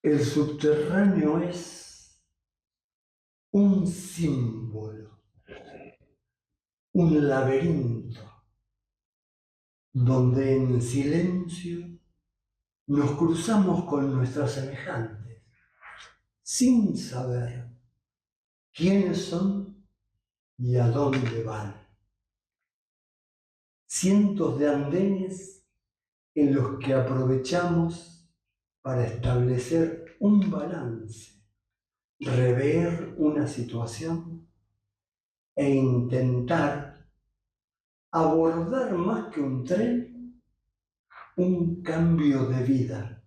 El subterráneo es un símbolo, un laberinto, donde en silencio nos cruzamos con nuestros semejantes, sin saber quiénes son y a dónde van. Cientos de andenes en los que aprovechamos para establecer un balance, rever una situación e intentar abordar más que un tren, un cambio de vida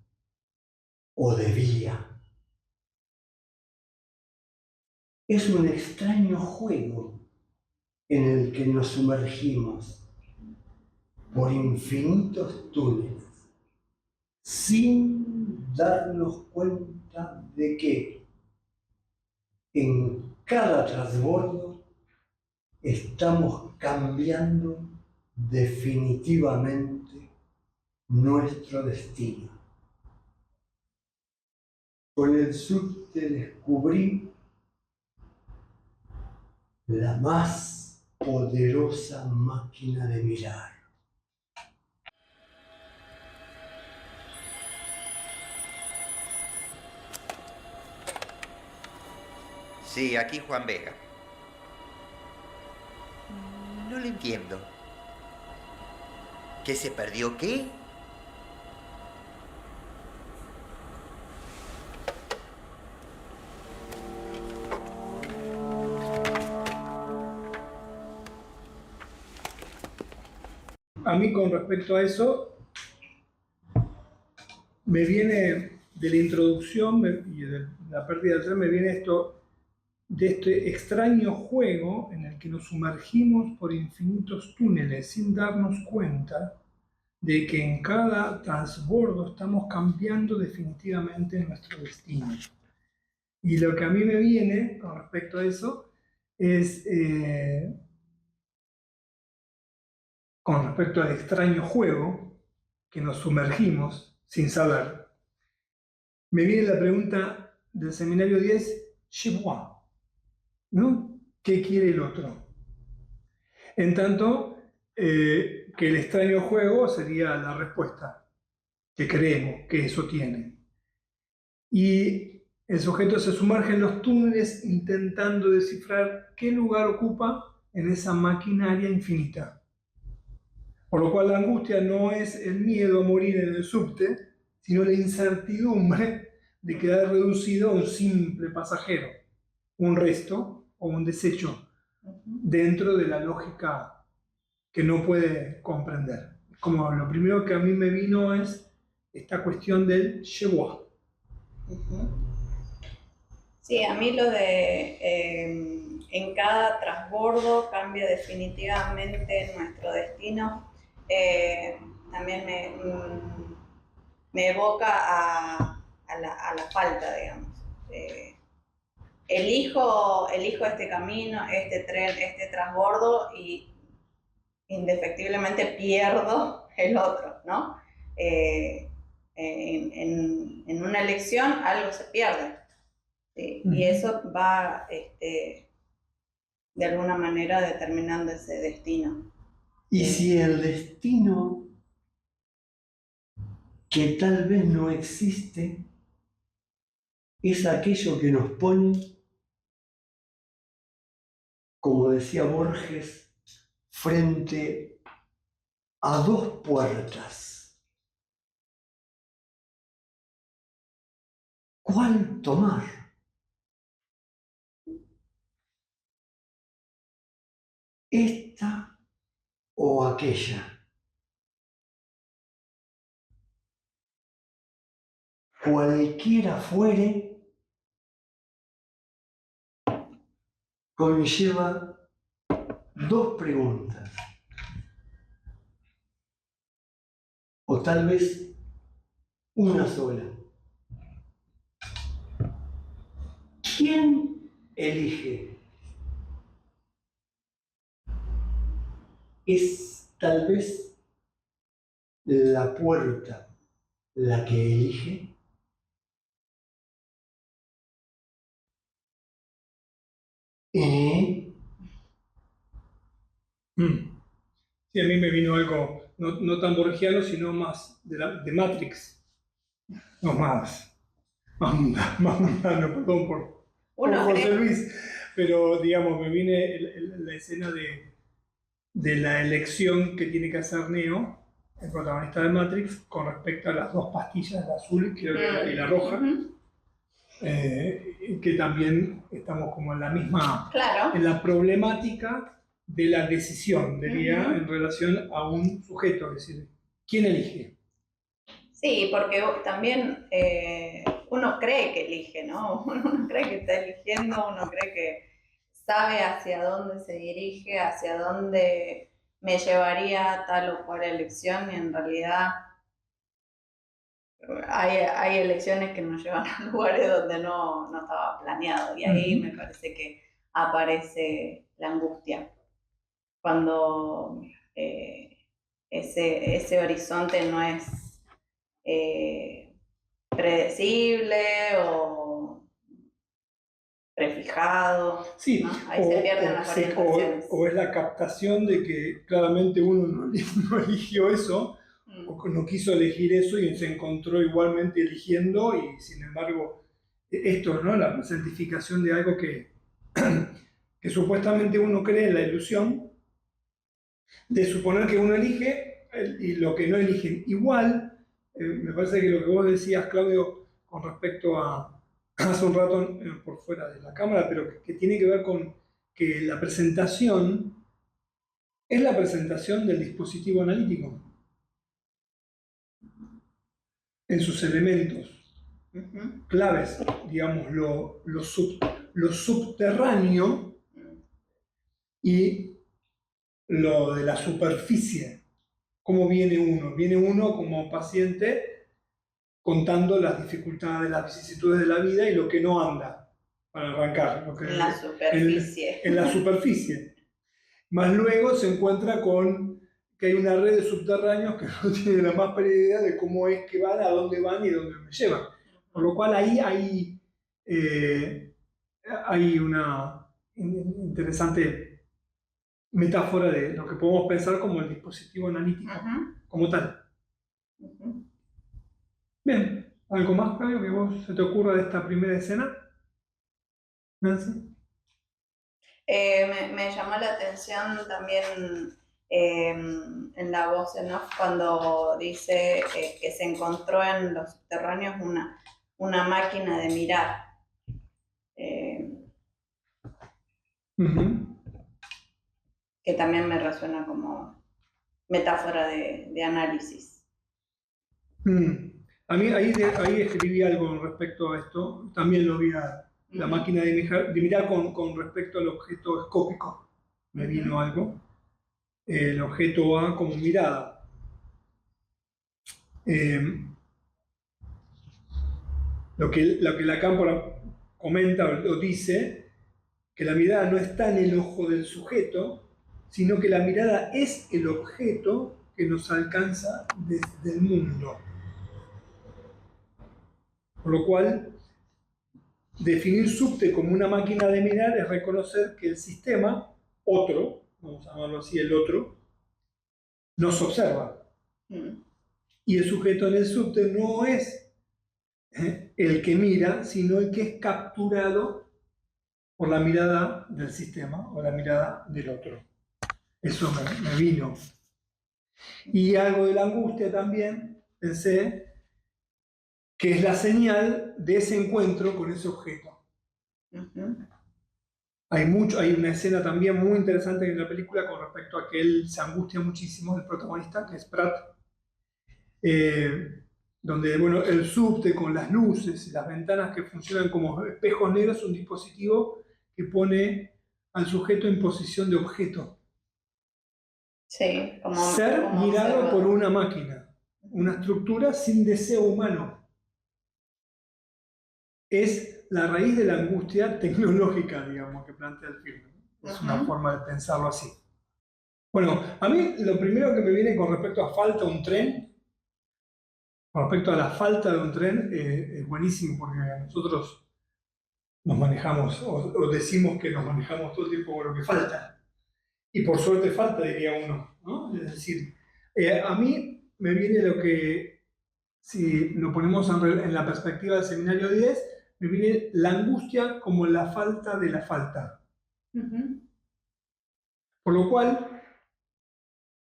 o de vía. Es un extraño juego en el que nos sumergimos por infinitos túneles, sin darnos cuenta de que en cada transbordo estamos cambiando definitivamente nuestro destino. Con el subte descubrí la más poderosa máquina de mirar. Sí, aquí Juan Vega. No lo entiendo. ¿Qué se perdió qué? A mí con respecto a eso, me viene de la introducción y de la pérdida del tren, me viene esto de este extraño juego en el que nos sumergimos por infinitos túneles sin darnos cuenta de que en cada transbordo estamos cambiando definitivamente nuestro destino. Y lo que a mí me viene con respecto a eso es, con respecto al extraño juego que nos sumergimos sin saber, me viene la pregunta del seminario 10, ¿Chez moi? ¿No? ¿Qué quiere el otro? En tanto que el extraño juego sería la respuesta que creemos que eso tiene. Y el sujeto se sumerge en los túneles intentando descifrar qué lugar ocupa en esa maquinaria infinita. Por lo cual la angustia no es el miedo a morir en el subte, sino la incertidumbre de quedar reducido a un simple pasajero, un resto o un desecho dentro de la lógica que no puede comprender. Como lo primero que a mí me vino es esta cuestión del je vois. Sí, a mí lo de en cada transbordo cambia definitivamente nuestro destino. También me evoca a la falta, digamos. Elijo este camino, este tren, este transbordo y indefectiblemente pierdo el otro, ¿no? En una elección algo se pierde. ¿Sí? Y eso va de alguna manera determinando ese destino. Y si el destino, que tal vez no existe, es aquello que nos pone, como decía Borges, frente a dos puertas. ¿Cuál tomar? ¿Esta o aquella? Cualquiera fuere, conlleva dos preguntas, o tal vez una sola. ¿Quién elige? Es tal vez la puerta la que elige, Et Sí, a mí me vino algo no tan borgiano, sino más de Matrix. No, más mundano, perdón por Uno José cree, Luis. Pero, digamos, me viene la escena de la elección que tiene que hacer Neo, el protagonista de Matrix, con respecto a las dos pastillas, la azul creo que y la roja, ujú, que también estamos como en la misma, claro, en la problemática de la decisión, diría, Ujú. en relación a un sujeto, es decir, ¿quién elige? sí, porque también uno cree que elige, ¿no? Uno cree que está eligiendo, uno cree que sabe hacia dónde se dirige, hacia dónde me llevaría tal o cual elección y en realidad hay elecciones que nos llevan a lugares donde no estaba planeado y ahí me parece que aparece la angustia, cuando ese horizonte no es predecible o prefijado, Sí, ¿no? Ahí se pierden las orientaciones. o es la captación de que claramente uno no eligió eso, Mm. o no quiso elegir eso y se encontró igualmente eligiendo, y sin embargo, esto, ¿no? La presentificación de algo que supuestamente uno cree en la ilusión de suponer que uno elige y lo que no eligen. Igual, me parece que lo que vos decías, Claudio, con respecto a hace un rato por fuera de la cámara, pero que tiene que ver con que la presentación es la presentación del dispositivo analítico en sus elementos Ujú. claves, digamos, lo subterráneo y lo de la superficie. ¿Cómo viene uno? Viene uno como paciente contando las dificultades, las vicisitudes de la vida y lo que no anda para arrancar, lo que, En la superficie. en la superficie. Más luego se encuentra con que hay una red de subterráneos que no tiene la más pálida idea de cómo es que van, a dónde van y dónde me llevan. Por lo cual ahí hay una interesante metáfora de lo que podemos pensar como el dispositivo analítico Ujú, como tal. ujú. Bien, ¿algo más, Fabio, que vos se te ocurra de esta primera escena? Nancy. Me llamó la atención también en la voz en off cuando dice que se encontró en los subterráneos una máquina de mirar. Eh, Uh-huh. que también me resuena como metáfora de análisis. A mí ahí escribí algo con respecto a esto. También lo vi a la máquina de mirar con respecto al objeto escópico. Me vino algo. El objeto A como mirada. Lo que Lacan comenta o dice, que la mirada no está en el ojo del sujeto, sino que la mirada es el objeto que nos alcanza desde el mundo. Por lo cual, definir subte como una máquina de mirar es reconocer que el sistema, otro, vamos a llamarlo así, el otro, nos observa. Y el sujeto en el subte no es el que mira, sino el que es capturado por la mirada del sistema o la mirada del otro. Eso me vino. Y algo de la angustia también, pensé, que es la señal de ese encuentro con ese objeto. Hay una escena también muy interesante en la película con respecto a que él se angustia muchísimo, el protagonista, que es Pratt, donde bueno, el subte con las luces y las ventanas que funcionan como espejos negros es un dispositivo que pone al sujeto en posición de objeto. Sí, Ser mirado por una máquina, una estructura sin deseo humano. Es la raíz de la angustia tecnológica, digamos, que plantea el film. Es una forma de pensarlo así. Bueno, a mí lo primero que me viene con respecto a falta un tren, con respecto a la falta de un tren, es buenísimo porque nosotros nos manejamos o decimos que nos manejamos todo el tiempo con lo que falta. Y por suerte falta, diría uno, ¿no? Es decir, a mí me viene lo que, si lo ponemos en la perspectiva del seminario 10, me viene la angustia como la falta de la falta. Por lo cual,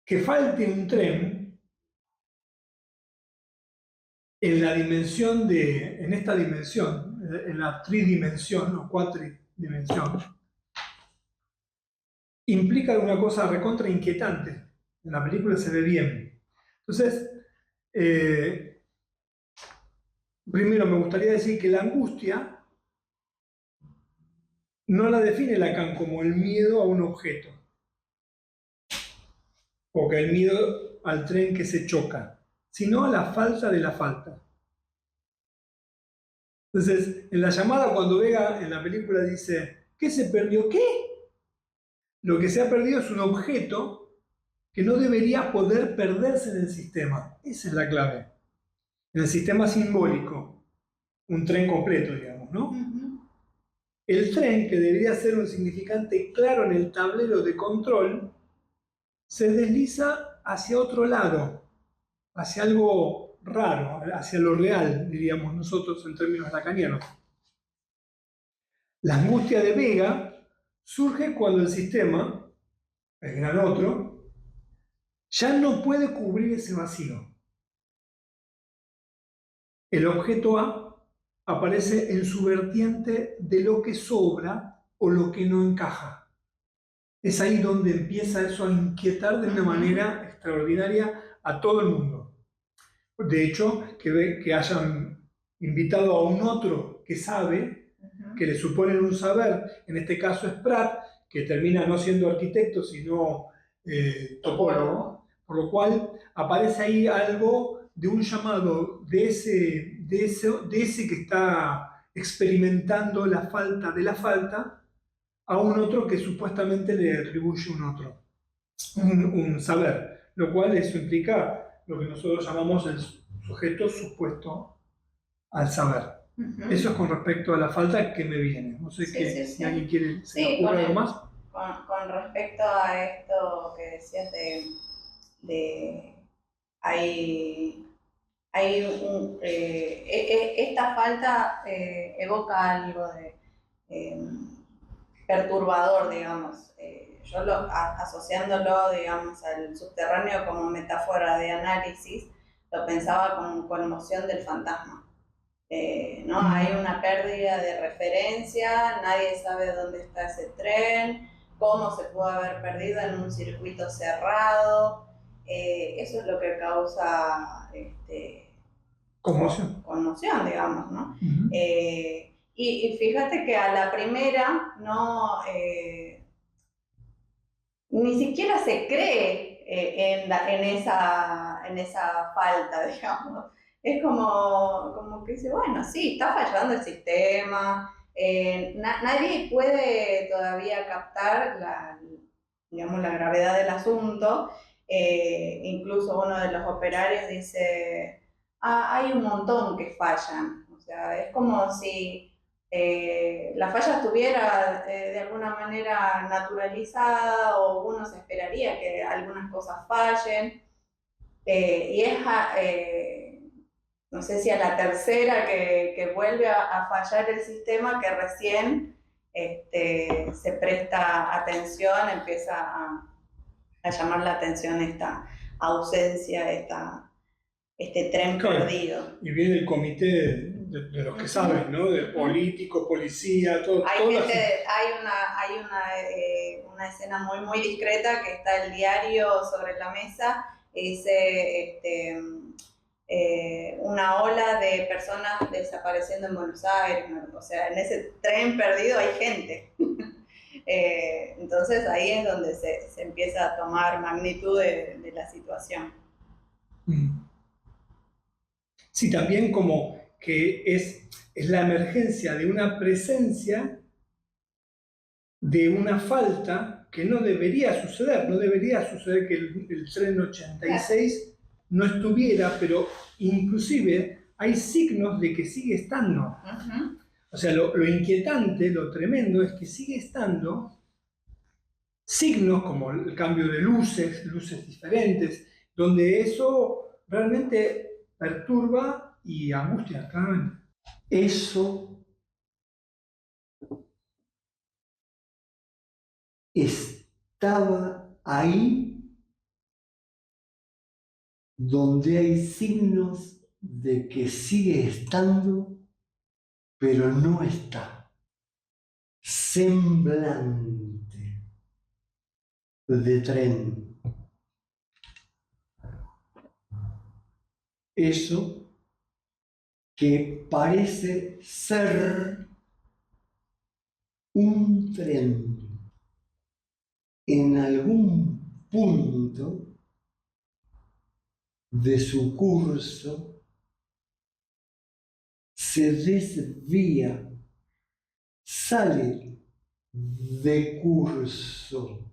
que falte un tren en esta dimensión, en la tridimensión o cuatridimensión, implica una cosa recontra inquietante. En la película se ve bien. Entonces, primero me gustaría decir que la angustia no la define Lacan como el miedo a un objeto, o que el miedo al tren que se choca, sino a la falta de la falta. Entonces, en la llamada, cuando Vega en la película dice, ¿qué se perdió? ¿Qué? Lo que se ha perdido es un objeto que no debería poder perderse en el sistema. Esa es la clave. En el sistema simbólico, un tren completo, digamos, ¿no? El tren, que debería ser un significante claro en el tablero de control, se desliza hacia otro lado, hacia algo raro, hacia lo real, diríamos nosotros en términos lacanianos. La angustia de Vega surge cuando el sistema, el gran otro, ya no puede cubrir ese vacío. El objeto A aparece en su vertiente de lo que sobra o lo que no encaja. Es ahí donde empieza eso a inquietar de una manera extraordinaria a todo el mundo. De hecho, que hayan invitado a un otro que sabe, que le suponen un saber, en este caso es Pratt, que termina no siendo arquitecto, sino topólogo, por lo cual aparece ahí algo de un llamado de ese que está experimentando la falta de la falta, a un otro que supuestamente le atribuye un saber, lo cual eso implica lo que nosotros llamamos el sujeto supuesto al saber. Eso es con respecto a la falta que me viene. No sé si alguien quiere decir algo más. Con respecto a esto que decías esta falta evoca algo de perturbador, digamos. Yo asociándolo, digamos, al subterráneo como metáfora de análisis, lo pensaba como conmoción del fantasma. ¿No? Hay una pérdida de referencia, nadie sabe dónde está ese tren, cómo se pudo haber perdido en un circuito cerrado. Eso es lo que causa conmoción, digamos, ¿no? Y fíjate que a la primera ni siquiera se cree en esa falta, digamos. Es como que dice, bueno, sí, está fallando el sistema, nadie puede todavía captar la gravedad del asunto. Incluso uno de los operarios dice, hay un montón que fallan. O sea, es como si la falla estuviera de alguna manera naturalizada, o uno se esperaría que algunas cosas fallen. Y es, no sé si a la tercera que vuelve a fallar el sistema, que recién se presta atención, empieza a llamar la atención esta ausencia, este tren perdido. Y viene el comité de los que saben, ¿no? De políticos, policía, todo. Hay una escena muy, muy discreta, que está el diario sobre la mesa, y dice una ola de personas desapareciendo en Buenos Aires, ¿no? O sea, en ese tren perdido hay gente. Entonces ahí es donde se empieza a tomar magnitud de la situación. Sí, también como que es la emergencia de una presencia, de una falta que no debería suceder. No debería suceder que el tren 86 no estuviera, pero inclusive hay signos de que sigue estando. O sea, lo inquietante, lo tremendo es que sigue estando signos como el cambio de luces, luces diferentes, donde eso realmente perturba y angustia, claramente. Eso estaba ahí donde hay signos de que sigue estando, pero no está. Semblante de tren. Eso que parece ser un tren en algún punto de su curso se desvía, sale de curso,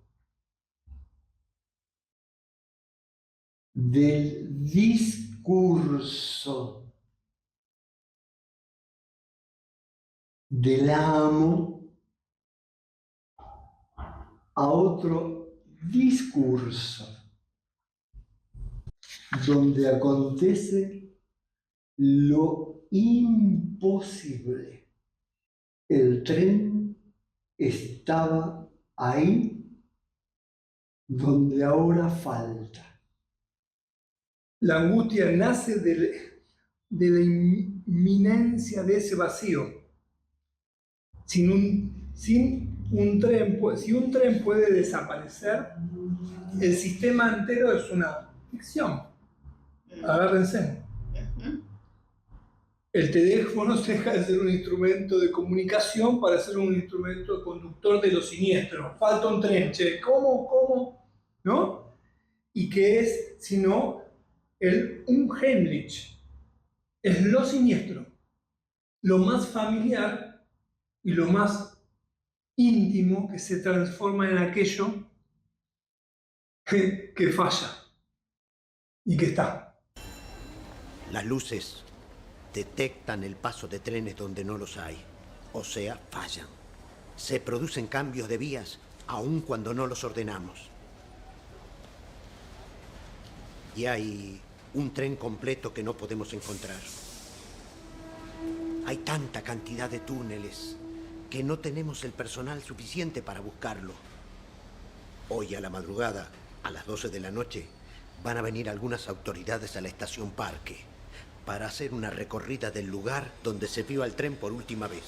del discurso del amo a otro discurso donde acontece lo imposible. El tren estaba ahí donde ahora falta. La angustia nace de la inminencia de ese vacío. Si un tren puede desaparecer, el sistema entero es una ficción. Agárrense. El teléfono deja de ser un instrumento de comunicación para ser un instrumento conductor de lo siniestro. Falta un tren, che, ¿cómo? ¿No? ¿Y qué es sino un Heimlich? Es lo siniestro, lo más familiar y lo más íntimo que se transforma en aquello que falla y que está. Las luces detectan el paso de trenes donde no los hay, o sea, fallan. Se producen cambios de vías aun cuando no los ordenamos. Y hay un tren completo que no podemos encontrar. Hay tanta cantidad de túneles que no tenemos el personal suficiente para buscarlo. Hoy a la madrugada, a las 12 de la noche, van a venir algunas autoridades a la estación Parque para hacer una recorrida del lugar donde se vio al tren por última vez.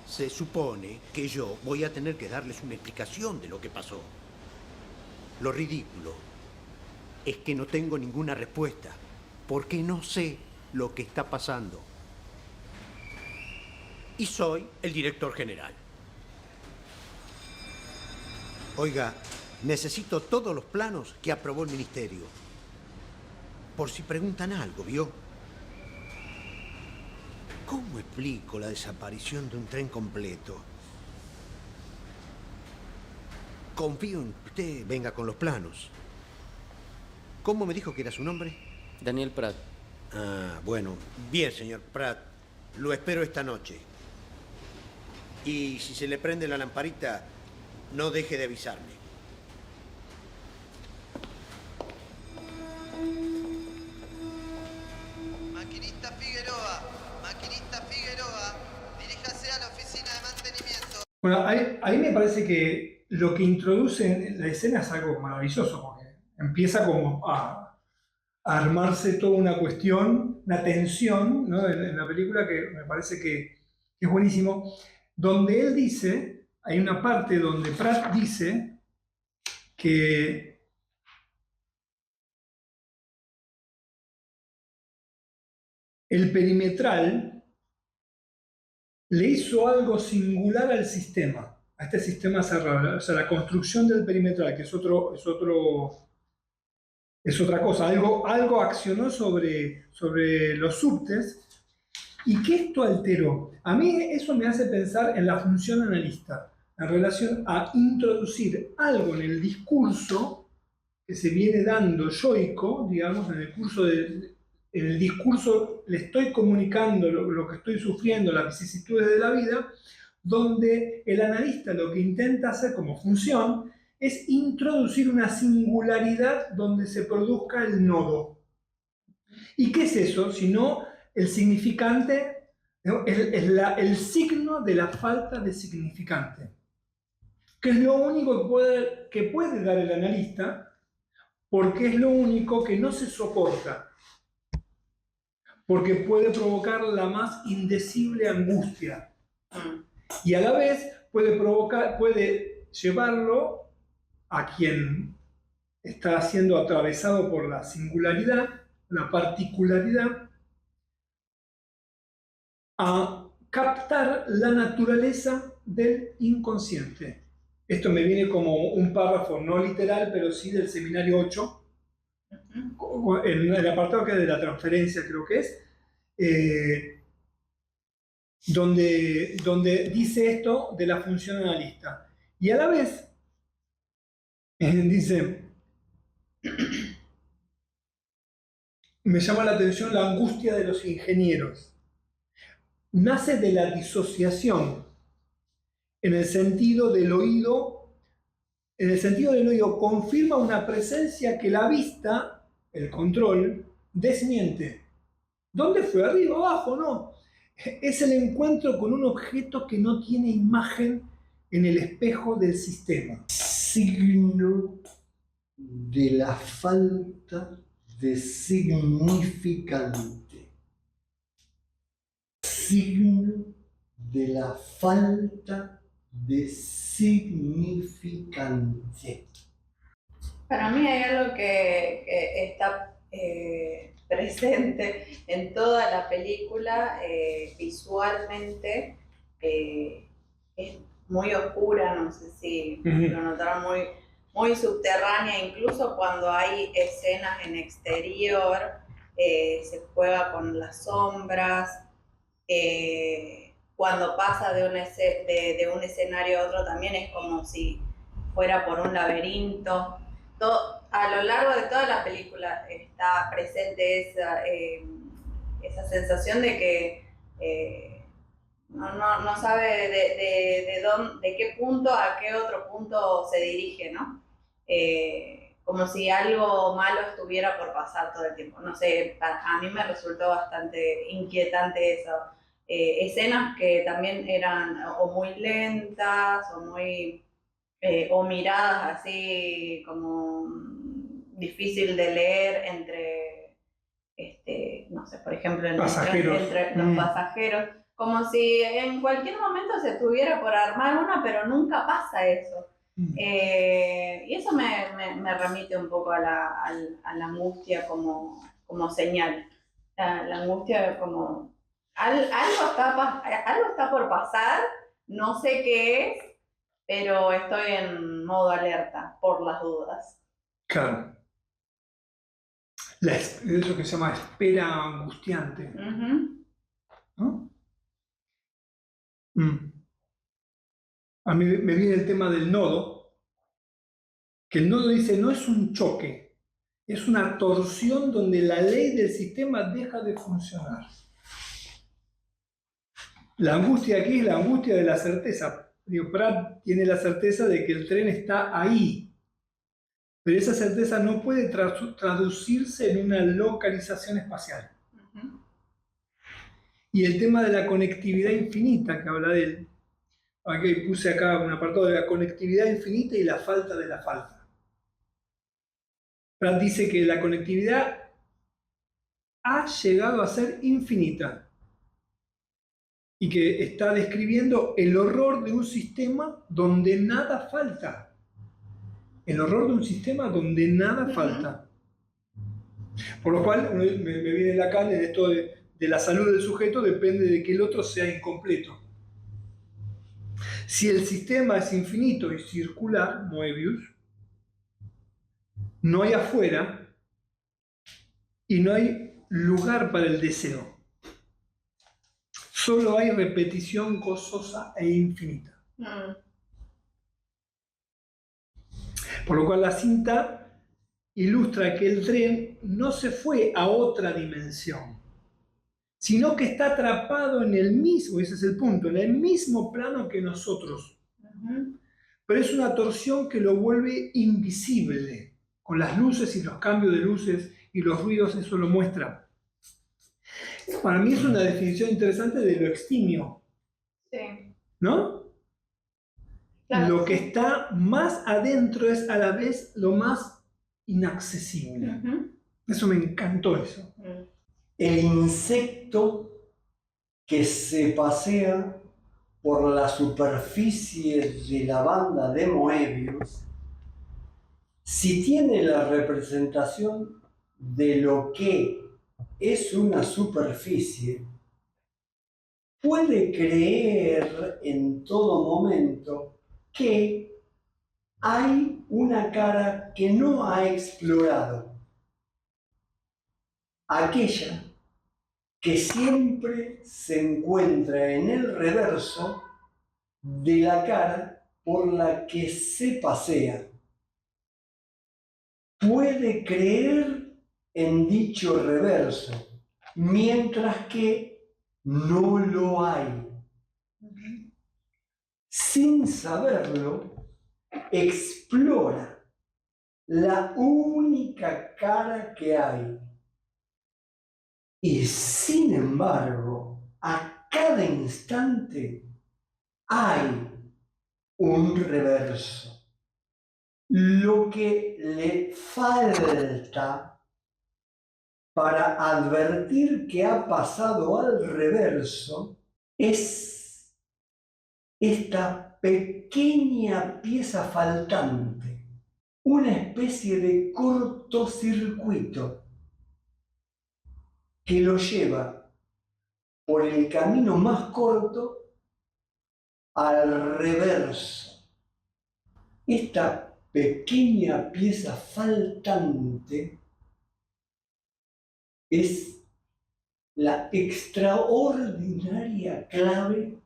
Se supone que yo voy a tener que darles una explicación de lo que pasó. Lo ridículo es que no tengo ninguna respuesta, porque no sé lo que está pasando. Y soy el director general. Oiga, necesito todos los planos que aprobó el ministerio. Por si preguntan algo, ¿vio? ¿Cómo explico la desaparición de un tren completo? Confío en que usted venga con los planos. ¿Cómo me dijo que era su nombre? Daniel Prat. Ah, bueno. Bien, señor Prat. Lo espero esta noche. Y si se le prende la lamparita, no deje de avisarme. Maquinista Figueroa, diríjase a la oficina de mantenimiento. Bueno, ahí me parece que lo que introduce en la escena es algo maravilloso, porque empieza como a armarse toda una cuestión, una tensión, ¿no? en la película que me parece que es buenísimo, donde él dice, hay una parte donde Pratt dice que el perimetral le hizo algo singular al sistema, a este sistema cerrado. O sea, la construcción del perimetral, que es otra cosa, algo accionó sobre los subtes y que esto alteró. A mí eso me hace pensar en la función analista, en relación a introducir algo en el discurso que se viene dando yoico, digamos, en el discurso le estoy comunicando lo que estoy sufriendo, las vicisitudes de la vida, donde el analista lo que intenta hacer como función es introducir una singularidad donde se produzca el nodo. ¿Y qué es eso? Sino el significante, ¿no? El signo de la falta de significante, que es lo único que puede dar el analista, porque es lo único que no se soporta, porque puede provocar la más indecible angustia y a la vez puede llevarlo a quien está siendo atravesado por la singularidad, la particularidad, a captar la naturaleza del inconsciente. Esto me viene como un párrafo no literal, pero sí del seminario 8, en el apartado que es de la transferencia, creo que es, donde dice esto de la función analista. Y a la vez dice, me llama la atención la angustia de los ingenieros. Nace de la disociación, en el sentido del oído, confirma una presencia que la vista, el control, desmiente. ¿Dónde fue? ¿Arriba? ¿Abajo? No. Es el encuentro con un objeto que no tiene imagen en el espejo del sistema. Signo de la falta de significante. Signo de la falta de significante. Para mí hay algo que está presente en toda la película, visualmente, es muy oscura, no sé si lo notaron, muy subterránea, incluso cuando hay escenas en exterior, se juega con las sombras, cuando pasa de un escenario a otro también es como si fuera por un laberinto. A lo largo de toda la película está presente esa sensación de que no sabe de qué punto a qué otro punto se dirige, ¿no? Como si algo malo estuviera por pasar todo el tiempo. No sé, a mí me resultó bastante inquietante eso. Escenas que también eran o muy lentas o miradas así como difícil de leer entre, no sé, por ejemplo, entre los pasajeros, como si en cualquier momento se estuviera por armar una, pero nunca pasa eso. Y eso me remite un poco a la angustia como señal. La angustia como algo está por pasar, no sé qué es, pero estoy en modo alerta por las dudas. Claro. Eso que se llama espera angustiante. ¿No? A mí me viene el tema del nodo, que el nodo dice no es un choque, es una torsión donde la ley del sistema deja de funcionar. La angustia aquí es la angustia de la certeza. Pratt tiene la certeza de que el tren está ahí, pero esa certeza no puede traducirse en una localización espacial. Y el tema de la conectividad infinita que habla de él, aquí puse acá un apartado de la conectividad infinita y la falta de la falta. Pratt dice que la conectividad ha llegado a ser infinita y que está describiendo el horror de un sistema donde nada falta. El horror de un sistema donde nada falta. Por lo cual, me viene acá en esto de la salud del sujeto, depende de que el otro sea incompleto. Si el sistema es infinito y circular, Moebius, no hay afuera y no hay lugar para el deseo. Solo hay repetición gozosa e infinita. Por lo cual la cinta ilustra que el tren no se fue a otra dimensión, sino que está atrapado en el mismo, ese es el punto, en el mismo plano que nosotros. Ujú. Pero es una torsión que lo vuelve invisible. Con las luces y los cambios de luces y los ruidos, eso lo muestra. Para mí es una definición interesante de lo extimio, Sí, ¿no? claro. Lo que está más adentro es a la vez lo más inaccesible. Ujú. Eso me encantó eso. Mm. El insecto que se pasea por la superficie de la banda de Moebius, si tiene la representación de lo que es una superficie, puede creer en todo momento que hay una cara que no ha explorado, aquella que siempre se encuentra en el reverso de la cara por la que se pasea. Puede creer en dicho reverso, mientras que no lo hay. Ujú. Sin saberlo, explora la única cara que hay. Y sin embargo, a cada instante hay un reverso. Lo que le falta para advertir que ha pasado al reverso es esta pequeña pieza faltante, una especie de cortocircuito que lo lleva por el camino más corto al reverso. Esta pequeña pieza faltante es la extraordinaria clave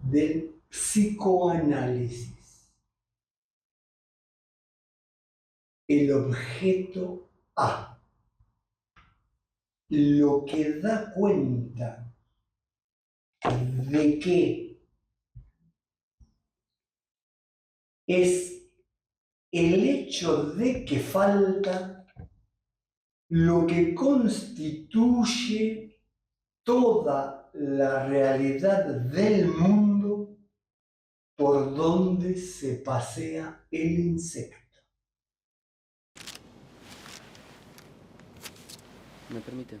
del psicoanálisis. El objeto A, lo que da cuenta de que es el hecho de que falta lo que constituye toda la realidad del mundo por donde se pasea el insecto. ¿Me permite?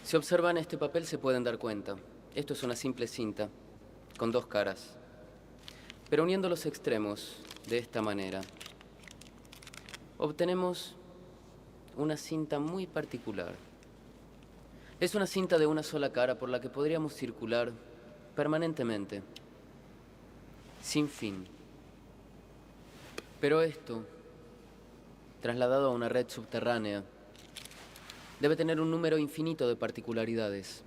Si observan este papel se pueden dar cuenta. Esto es una simple cinta, con dos caras. Pero uniendo los extremos de esta manera, obtenemos una cinta muy particular. Es una cinta de una sola cara por la que podríamos circular permanentemente, sin fin. Pero esto, trasladado a una red subterránea, debe tener un número infinito de particularidades.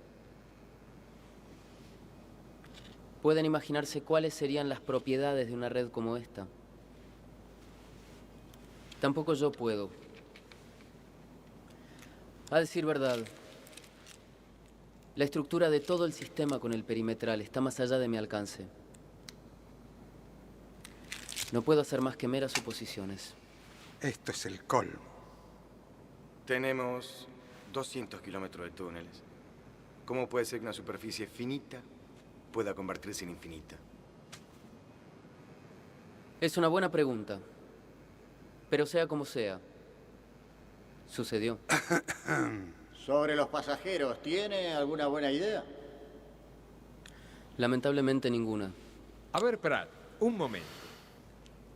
¿Pueden imaginarse cuáles serían las propiedades de una red como esta? Tampoco yo puedo. A decir verdad, la estructura de todo el sistema con el perimetral está más allá de mi alcance. No puedo hacer más que meras suposiciones. Esto es el colmo. Tenemos 200 kilómetros de túneles. ¿Cómo puede ser que una superficie finita pueda convertirse en infinita? Es una buena pregunta. Pero sea como sea, sucedió. Sobre los pasajeros, ¿tiene alguna buena idea? Lamentablemente ninguna. A ver, Pratt, un momento.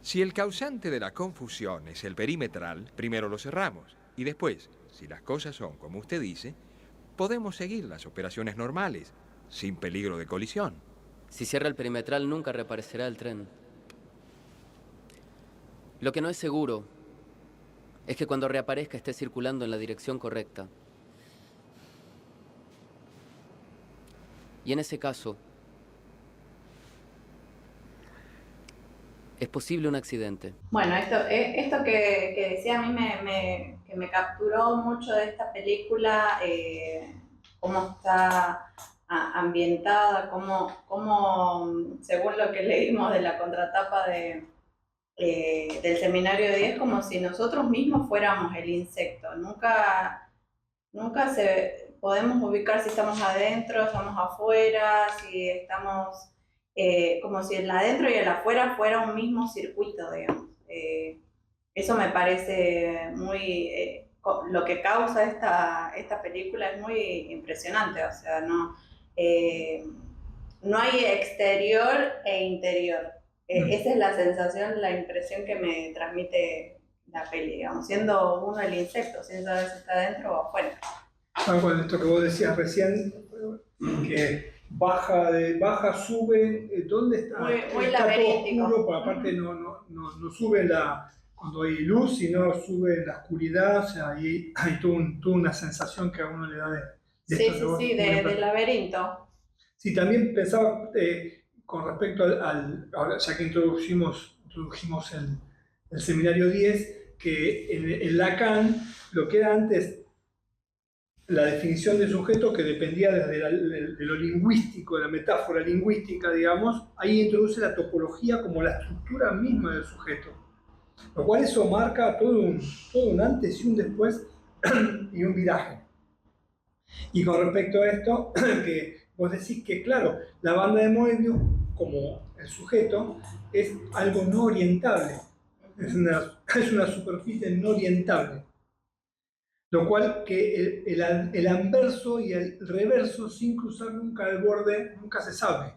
Si el causante de la confusión es el perimetral, primero lo cerramos. Y después, si las cosas son como usted dice, podemos seguir las operaciones normales, sin peligro de colisión. Si cierra el perimetral, nunca reaparecerá el tren. Lo que no es seguro es que cuando reaparezca esté circulando en la dirección correcta. Y en ese caso, es posible un accidente. Bueno, esto que decía a mí que me capturó mucho de esta película, cómo está ambientada, cómo, según lo que leímos de la contratapa del Seminario de 10, como si nosotros mismos fuéramos el insecto. Nunca podemos ubicar si estamos adentro, estamos afuera, si estamos, como si el adentro y el afuera fuera un mismo circuito, digamos. Eso me parece muy, lo que causa esta película es muy impresionante, o sea, no hay exterior e interior. Esa es la sensación, la impresión que me transmite la peli, digamos, siendo uno el insecto, sin saber si está adentro o afuera. Con esto que vos decías recién, que baja, sube, ¿dónde está? Muy Está laberíntico. todo oscuro, pero aparte no sube cuando hay luz, sino sube la oscuridad, o sea, hay toda una sensación que a uno le da de Sí, de laberinto. Sí, también pensaba con respecto ahora, ya que introdujimos el Seminario 10, que en Lacan, lo que era antes la definición de sujeto, que dependía de lo lingüístico, de la metáfora lingüística, digamos, ahí introduce la topología como la estructura misma del sujeto. Lo cual eso marca todo un antes y un después y un viraje. Y con respecto a esto, que vos decís que, claro, la banda de Moebius, como el sujeto, es algo no orientable. Es una superficie no orientable. Lo cual que el anverso y el reverso, sin cruzar nunca el borde, nunca se sabe.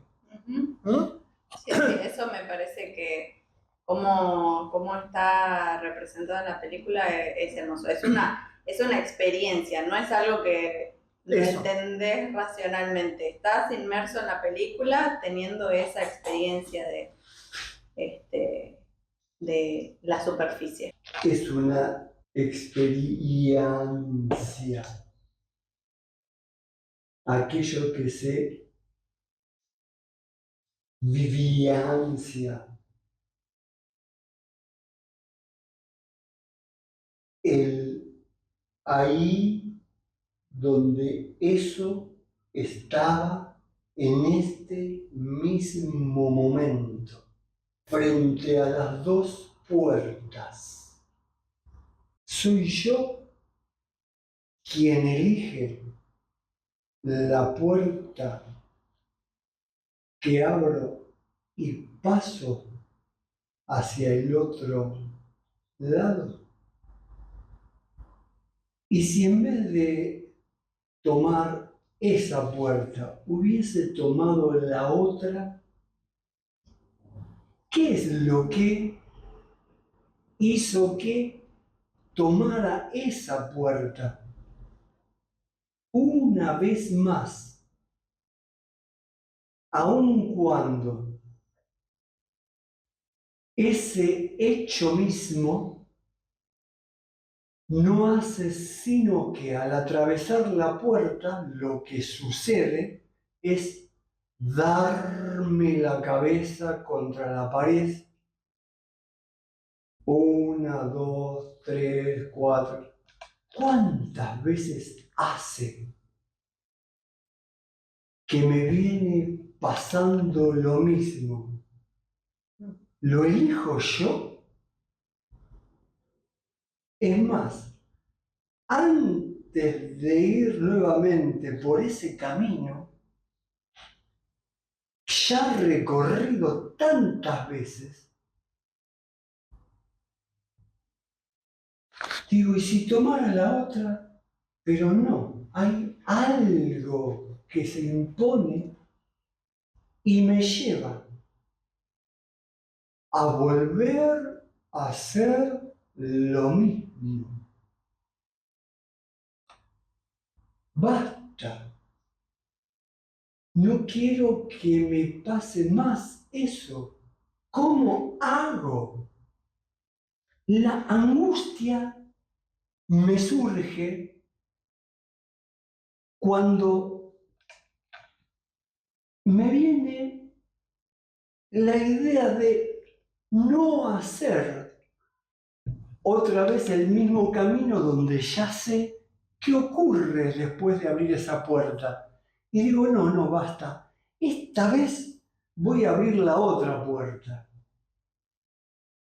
¿No? Sí, eso me parece que cómo está representada en la película es hermoso. Es una experiencia, no es algo que lo entendés racionalmente. Estás inmerso en la película teniendo esa experiencia de la superficie. Es una experiencia. Aquello que se vivencia. Ahí donde eso estaba en este mismo momento, frente a las dos puertas. Soy yo quien elige la puerta que abro y paso hacia el otro lado. Y si en vez de tomar esa puerta hubiese tomado la otra, ¿qué es lo que hizo que tomara esa puerta? Una vez más, aun cuando ese hecho mismo no hace sino que al atravesar la puerta lo que sucede es darme la cabeza contra la pared. 1, 2, 3, 4. ¿Cuántas veces hace que me viene pasando lo mismo? ¿Lo elijo yo? Es más, antes de ir nuevamente por ese camino, ya recorrido tantas veces, digo, ¿y si tomara la otra? Pero no, hay algo que se impone y me lleva a volver a hacer lo mismo. Basta. No quiero que me pase más eso. ¿Cómo hago? La angustia me surge cuando me viene la idea de no hacer otra vez el mismo camino donde ya sé qué ocurre después de abrir esa puerta. Y digo, no, basta. Esta vez voy a abrir la otra puerta.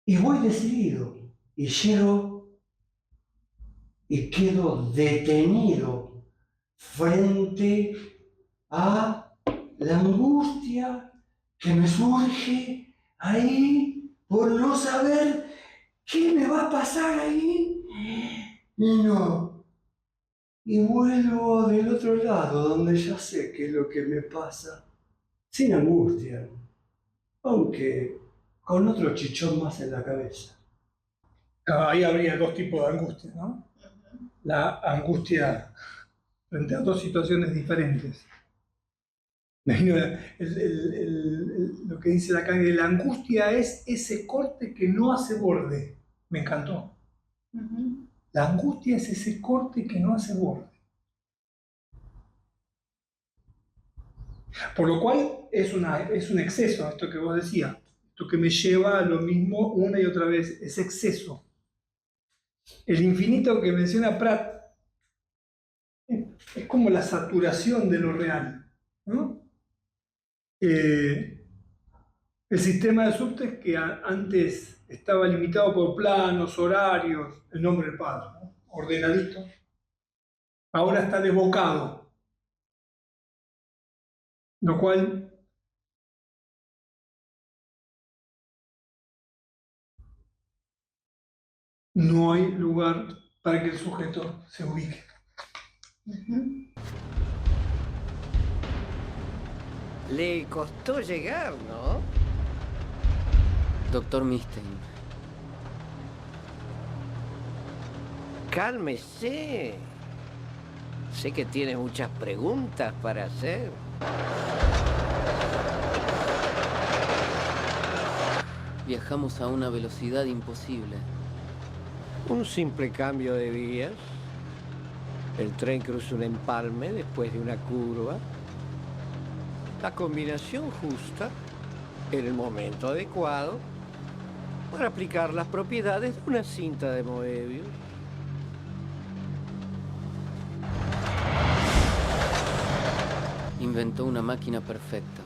Y voy decidido. Y llego y quedo detenido frente a la angustia que me surge ahí por no saber qué me va a pasar ahí. No. Y vuelvo del otro lado, donde ya sé qué es lo que me pasa, sin angustia, aunque con otro chichón más en la cabeza. Ahí habría dos tipos de angustia, ¿no? La angustia frente a dos situaciones diferentes. Me vino lo que dice la Kanye, la angustia es ese corte que no hace borde. Me encantó. La angustia es ese corte que no hace borde. Por lo cual es un exceso, esto que vos decías, esto que me lleva a lo mismo una y otra vez, es exceso. El infinito que menciona Pratt es como la saturación de lo real, ¿no? El sistema de subtes que antes estaba limitado por planos, horarios, el nombre del padre, ¿no? Ordenadito, ahora está desbocado, lo cual no hay lugar para que el sujeto se ubique. Le costó llegar, ¿no? Doctor Mistein. Cálmese. Sé que tiene muchas preguntas para hacer. Viajamos a una velocidad imposible. Un simple cambio de vías. El tren cruza un empalme después de una curva. La combinación justa en el momento adecuado para aplicar las propiedades de una cinta de Moebius. Inventó una máquina perfecta.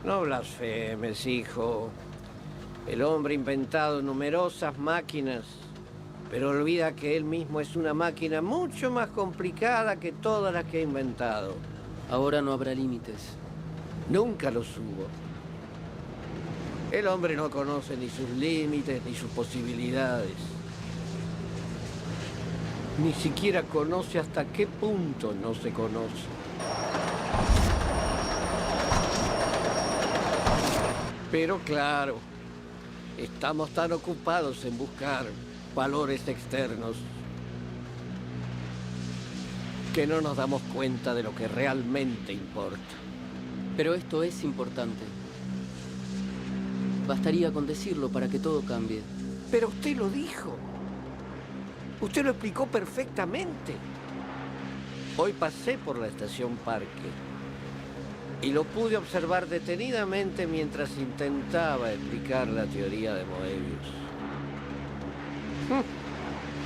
No blasfemes, hijo. El hombre ha inventado numerosas máquinas, pero olvida que él mismo es una máquina mucho más complicada que todas las que ha inventado. Ahora no habrá límites. Nunca los hubo. El hombre no conoce ni sus límites ni sus posibilidades. Ni siquiera conoce hasta qué punto no se conoce. Pero claro, estamos tan ocupados en buscar valores externos que no nos damos cuenta de lo que realmente importa. Pero esto es importante. Bastaría con decirlo para que todo cambie. Pero usted lo dijo. Usted lo explicó perfectamente. Hoy pasé por la estación Parque y lo pude observar detenidamente mientras intentaba explicar la teoría de Moebius.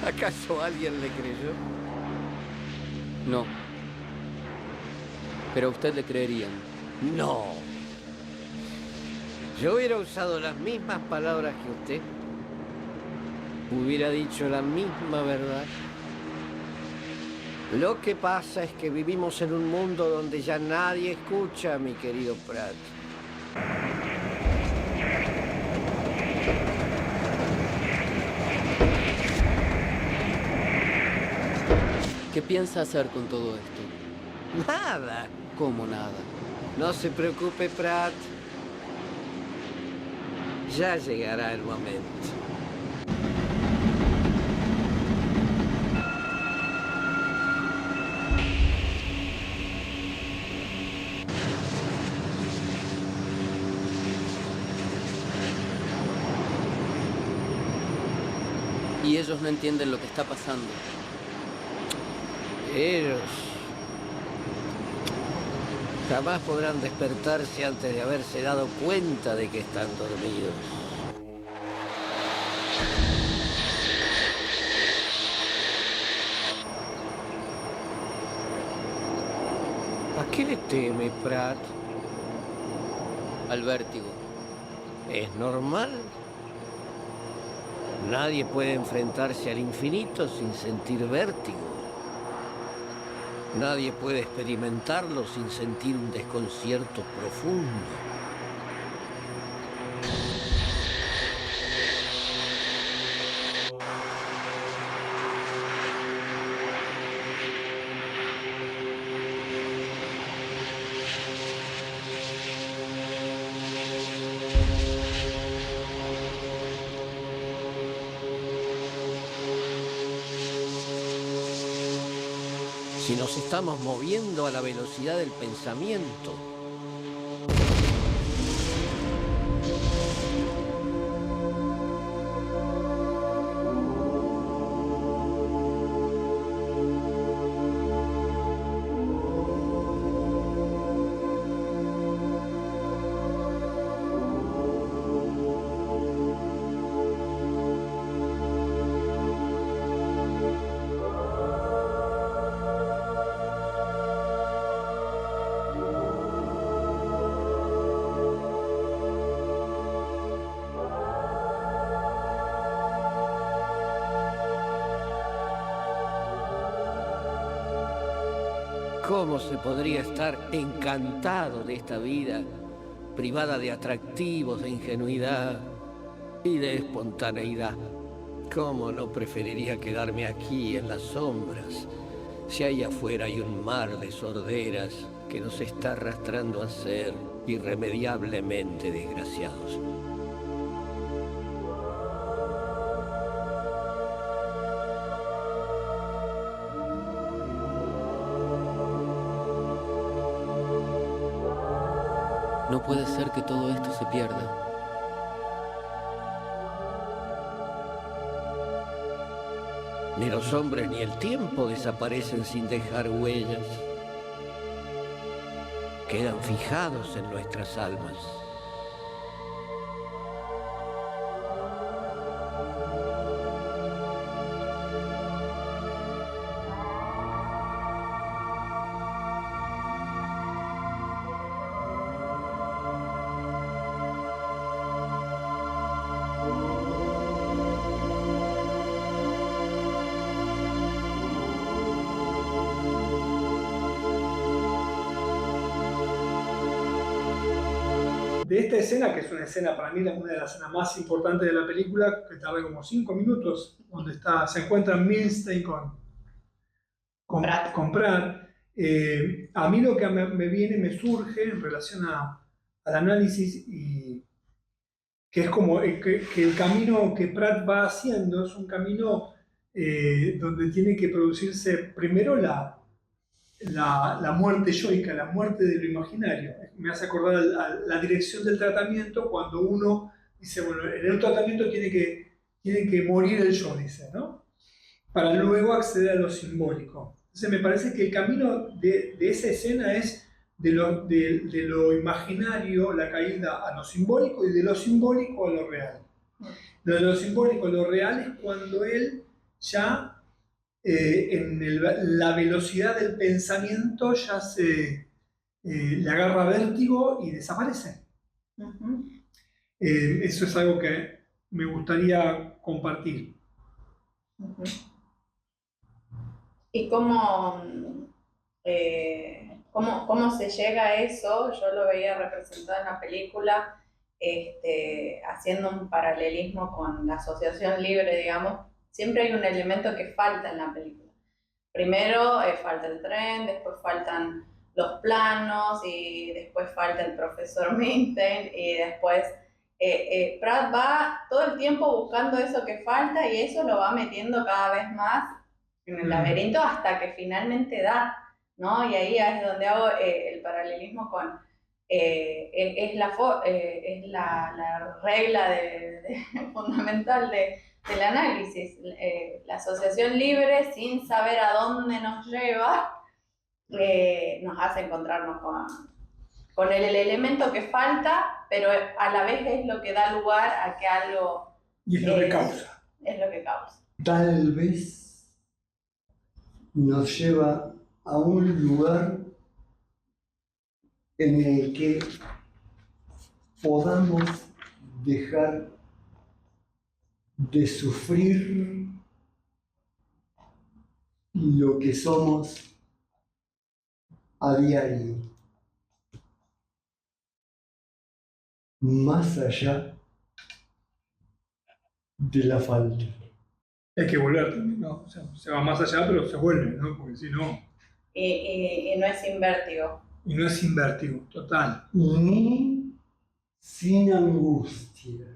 ¿Acaso alguien le creyó? No. Pero a usted le creerían. No. Yo hubiera usado las mismas palabras que usted. Hubiera dicho la misma verdad. Lo que pasa es que vivimos en un mundo donde ya nadie escucha a mi querido Pratt. ¿Qué piensa hacer con todo esto? Nada. ¿Cómo nada? No se preocupe, Pratt. Ya llegará el momento. Y ellos no entienden lo que está pasando. Ellos jamás podrán despertarse antes de haberse dado cuenta de que están dormidos. ¿A qué le teme Pratt? Al vértigo. ¿Es normal? Nadie puede enfrentarse al infinito sin sentir vértigo. Nadie puede experimentarlo sin sentir un desconcierto profundo. Si nos estamos moviendo a la velocidad del pensamiento, ¿cómo se podría estar encantado de esta vida, privada de atractivos, de ingenuidad y de espontaneidad? ¿Cómo no preferiría quedarme aquí en las sombras, si ahí afuera hay un mar de sorderas que nos está arrastrando a ser irremediablemente desgraciados? No puede ser que todo esto se pierda. Ni los hombres ni el tiempo desaparecen sin dejar huellas. Quedan fijados en nuestras almas. De esta escena, que es una escena para mí una de las escenas más importantes de la película, que tarda como 5 minutos, donde se encuentra Milstein con Pratt. A mí lo que me surge en relación al análisis, y que es como que el camino que Pratt va haciendo es un camino donde tiene que producirse primero la muerte yoica, la muerte de lo imaginario. Me hace acordar a la dirección del tratamiento, cuando uno dice, bueno, en el tratamiento tiene que morir el yo, dice, ¿no? Para luego acceder a lo simbólico. Entonces me parece que el camino de esa escena es de lo imaginario, la caída a lo simbólico, y de lo simbólico a lo real. De lo simbólico a lo real es cuando él ya en la velocidad del pensamiento ya le agarra vértigo y desaparece. Eso es algo que me gustaría compartir. ¿Y cómo se llega a eso? Yo lo veía representado en la película, haciendo un paralelismo con la asociación libre, digamos. Siempre hay un elemento que falta en la película. Primero falta el tren, después faltan los planos, y después falta el profesor Milstein, y después Pratt va todo el tiempo buscando eso que falta, y eso lo va metiendo cada vez más en el laberinto hasta que finalmente da, ¿no? Y ahí es donde hago el paralelismo con... es la regla fundamental del análisis. La asociación libre, sin saber a dónde nos lleva, nos hace encontrarnos con el elemento que falta, pero a la vez es lo que da lugar a que algo Y es lo que causa. Es lo que causa. Tal vez nos lleva a un lugar en el que podamos dejar de sufrir lo que somos a diario, más allá de la falta. Hay que volver también, ¿no? O sea, se va más allá, pero se vuelve, ¿no? Porque si no... Y no es sin vértigo. Y no es sin vértigo, total. Ni sin angustia.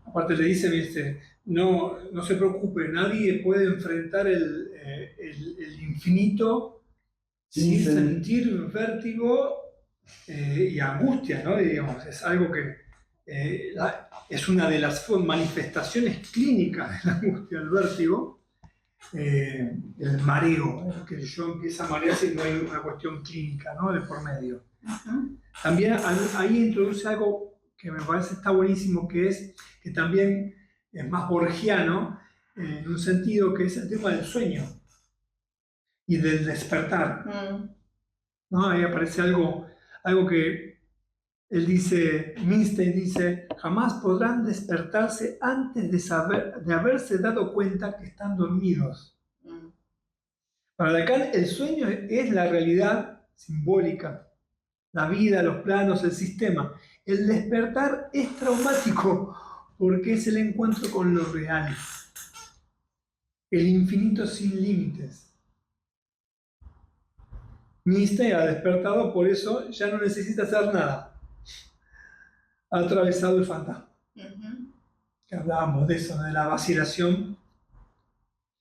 Aparte le dice, viste, no se preocupe, nadie puede enfrentar el infinito sin sentir vértigo y angustia, ¿no? Digamos, es algo que es una de las manifestaciones clínicas de la angustia, el vértigo, el mareo, que yo empieza a marear si no hay una cuestión clínica, ¿no? De por medio. También ahí introduce algo que me parece está buenísimo, que también es más borgiano, en un sentido que es el tema del sueño y del despertar. ¿No? Ahí aparece algo que él dice, Milstein dice, jamás podrán despertarse antes de haberse dado cuenta que están dormidos. Para Lacan, el sueño es la realidad simbólica, la vida, los planos, el sistema. El despertar es traumático porque es el encuentro con lo real, el infinito sin límites. Milstein ha despertado, por eso ya no necesita hacer nada. Ha atravesado el fantasma. Que hablábamos de eso, de la vacilación.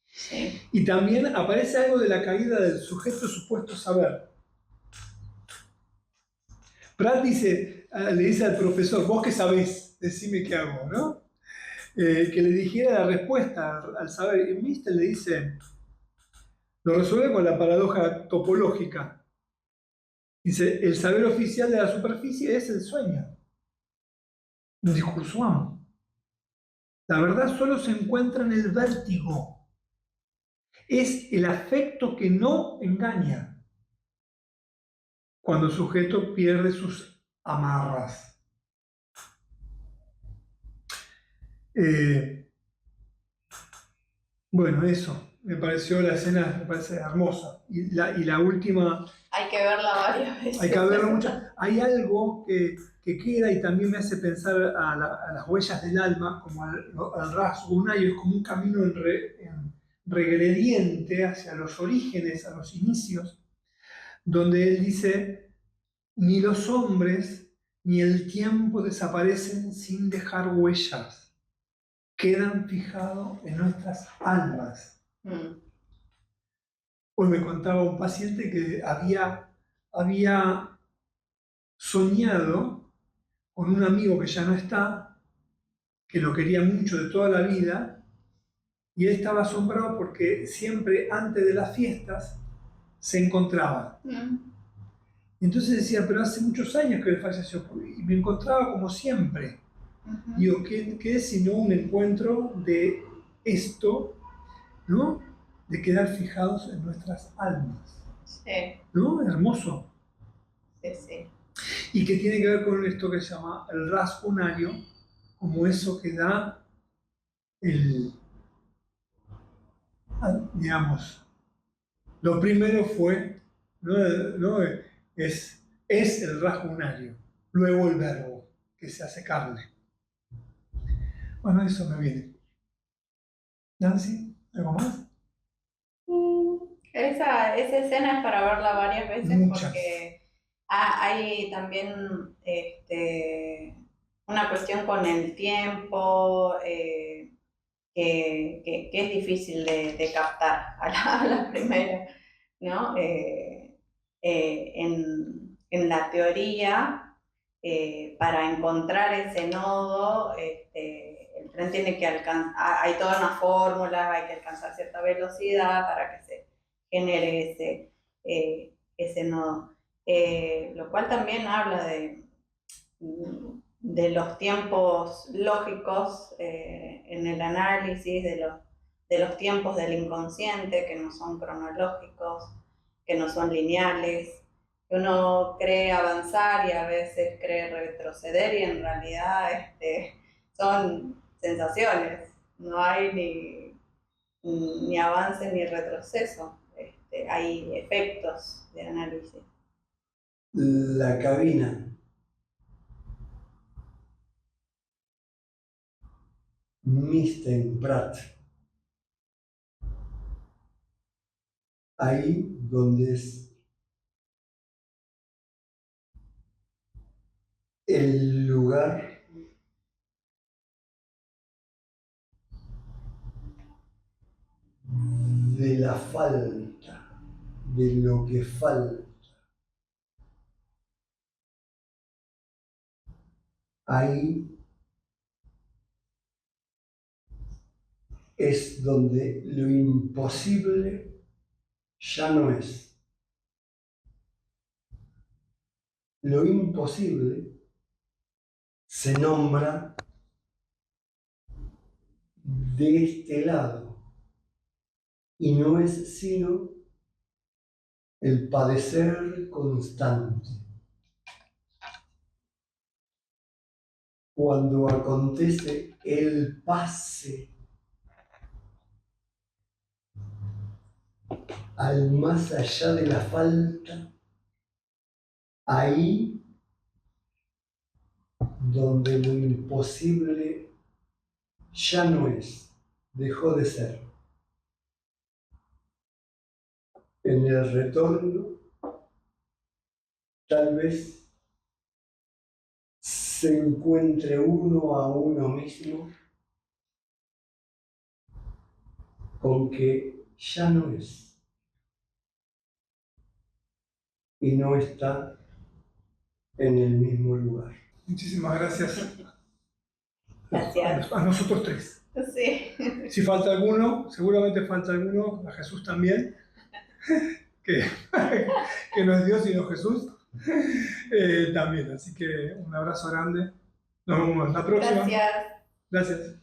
Sí. Y también aparece algo de la caída del sujeto supuesto saber. Pratt le dice al profesor, vos que sabés, decime qué hago, ¿no? Que le dijera la respuesta al saber. Y Milstein le dice, lo resuelve con la paradoja topológica. Dice, el saber oficial de la superficie es el sueño. Un discurso amo. La verdad solo se encuentra en el vértigo. Es el afecto que no engaña. Cuando el sujeto pierde sus amarras. Bueno, eso. Me pareció la escena, me parece hermosa. Y la última... Hay que verla varias veces. Hay que verla mucho. Hay algo que queda y también me hace pensar a las huellas del alma, como al rasgo unario, es como un camino en regrediente hacia los orígenes, a los inicios, donde él dice, ni los hombres ni el tiempo desaparecen sin dejar huellas, quedan fijados en nuestras almas. Hoy me contaba un paciente que había soñado con un amigo que ya no está, que lo quería mucho de toda la vida, y él estaba asombrado porque siempre antes de las fiestas se encontraban. Entonces decía, pero hace muchos años que él falleció, y me encontraba como siempre. Digo, ¿qué es sino un encuentro de esto, ¿no? De quedar fijados en nuestras almas? Sí. ¿No? Hermoso. Sí, sí. Y que tiene que ver con esto que se llama el rasgo unario, como eso que da digamos, lo primero fue, ¿no? Es el rasgo unario, luego el verbo que se hace carne. Bueno, eso me viene. Nancy, ¿algo más? Esa escena es para verla varias veces. Muchas. Porque hay también una cuestión con el tiempo que es difícil de captar a la primera, ¿no? En la teoría, para encontrar ese nodo, el tren tiene que alcanzar, hay toda una fórmula, hay que alcanzar cierta velocidad para que se genere ese nodo. Lo cual también habla de los tiempos lógicos en el análisis, de los tiempos del inconsciente, que no son cronológicos, que no son lineales, que uno cree avanzar y a veces cree retroceder, y en realidad son sensaciones, no hay ni avance ni retroceso, hay efectos de análisis. La cabina. Mr. Pratt. Ahí donde es el lugar de la falta, de lo que falta. Ahí es donde lo imposible ya no es. Lo imposible se nombra de este lado y no es sino el padecer constante. Cuando acontece el pase al más allá de la falta, ahí donde lo imposible ya no es, dejó de ser. En el retorno, tal vez se encuentre uno a uno mismo con que ya no es y no está en el mismo lugar. Muchísimas gracias. Gracias. A nosotros tres. Sí. Si falta alguno, seguramente falta alguno, a Jesús también, que no es Dios sino Jesús también. Así que un abrazo grande. Nos vemos la próxima. Gracias. Gracias.